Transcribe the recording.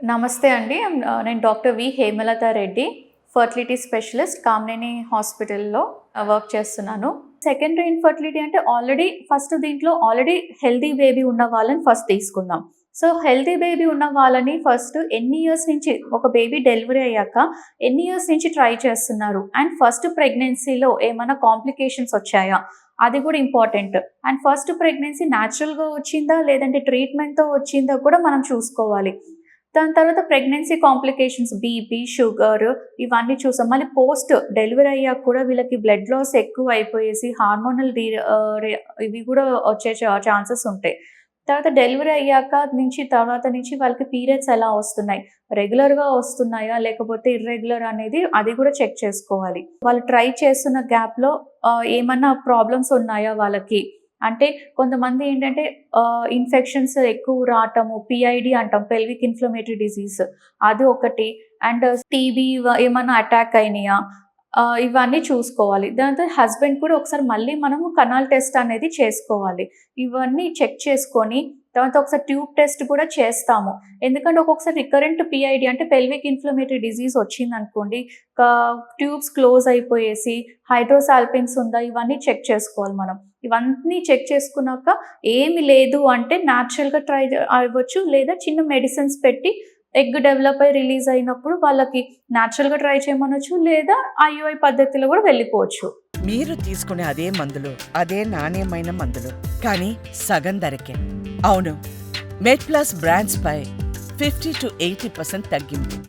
నమస్తే అండి. నేను doctor Hemalatha Reddy, fertility specialist Kamineni హాస్పిటల్‌లో వర్క్ చేస్తున్నాను. సెకండరీ ఇన్‌ఫర్టిలిటీ అంటే దీంట్లో ఆల్రెడీ హెల్తీ బేబీ ఉన్న వాళ్ళని ఫస్ట్ తీసుకుందాం. సో, హెల్తీ బేబీ ఉన్న వాళ్ళని ఫస్ట్ ఎన్ని ఇయర్స్ నుంచి ఒక బేబీ డెలివరీ అయ్యాక ఎన్ని ఇయర్స్ నుంచి ట్రై చేస్తున్నారు? అండ్ ఫస్ట్ ప్రెగ్నెన్సీలో ఏమన్నా కాంప్లికేషన్స్ వచ్చాయా? అది కూడా ఇంపార్టెంట్. అండ్ ఫస్ట్ ప్రెగ్నెన్సీ న్యాచురల్‌గా వచ్చిందా? లేదంటే ట్రీట్మెంట్‌తో వచ్చిందా కూడా మనం చూసుకోవాలి. దాని తర్వాత ప్రెగ్నెన్సీ కాంప్లికేషన్స్ బీపీ, షుగర్ ఇవన్నీ చూసాం. మళ్ళీ పోస్ట్ డెలివరీ అయ్యాక కూడా వీళ్ళకి బ్లడ్ లాస్ ఎక్కువ అయిపోయేసి హార్మోనల్ ఇవి కూడా వచ్చే ఛాన్సెస్ ఉంటాయి. తర్వాత డెలివరీ అయ్యాక తర్వాత నుంచి వాళ్ళకి పీరియడ్స్ ఎలా వస్తున్నాయి? రెగ్యులర్‌గా వస్తున్నాయా? లేకపోతే ఇర్రెగ్యులర్ అనేది అది కూడా చెక్ చేసుకోవాలి. వాళ్ళు ట్రై చేస్తున్న గ్యాప్‌లో ఏమన్నా ప్రాబ్లమ్స్ ఉన్నాయా వాళ్ళకి? అంటే కొంతమంది ఏంటంటే ఇన్ఫెక్షన్స్ ఎక్కువ రావటము, పీఐడీ అంటాం, పెల్విక్ ఇన్‌ఫ్లమేటరీ డిసీజ్ అది ఒకటి. అండ్ టీబీ ఏమన్నా అటాక్ అయినాయా? ఇవన్నీ చూసుకోవాలి. దాని తర్వాత హస్బెండ్ కూడా ఒకసారి మళ్ళీ మనము కనాల్ టెస్ట్ అనేది చేసుకోవాలి. ఇవన్నీ చెక్ చేసుకొని తర్వాత ఒకసారి ట్యూబ్ టెస్ట్ కూడా చేస్తాము. ఎందుకంటే ఒక్కొక్కసారి రికరెంట్ పీఐడీ అంటే పెల్విక్ ఇన్‌ఫ్లమేటరీ డిసీజ్ వచ్చిందనుకోండి, ట్యూబ్స్ క్లోజ్ అయిపోయేసి హైడ్రోసాల్పింగ్స్ ఉందా? ఇవన్నీ చెక్ చేసుకోవాలి మనం. ఇవన్నీ చెక్ చేసుకున్నాక ఏమి లేదు అంటే న్యాచురల్‌గా ట్రై అవ్వచ్చు. లేదా చిన్న మెడిసిన్స్ పెట్టి ఎగ్ డెవలప్ అయ్యి రిలీజ్ అయినప్పుడు వాళ్ళకి న్యాచురల్‌గా ట్రై చేయమనొచ్చు. లేదా ఐయుఐ పద్ధతిలో కూడా వెళ్ళిపోవచ్చు. మీరు తీసుకునే అదే మందులు, అదే నాణ్యమైన మందులు, కానీ సగం ధరకే. అవును, మెడ్ ప్లస్ బ్రాండ్స్ పై 50-80% తగ్గింపు.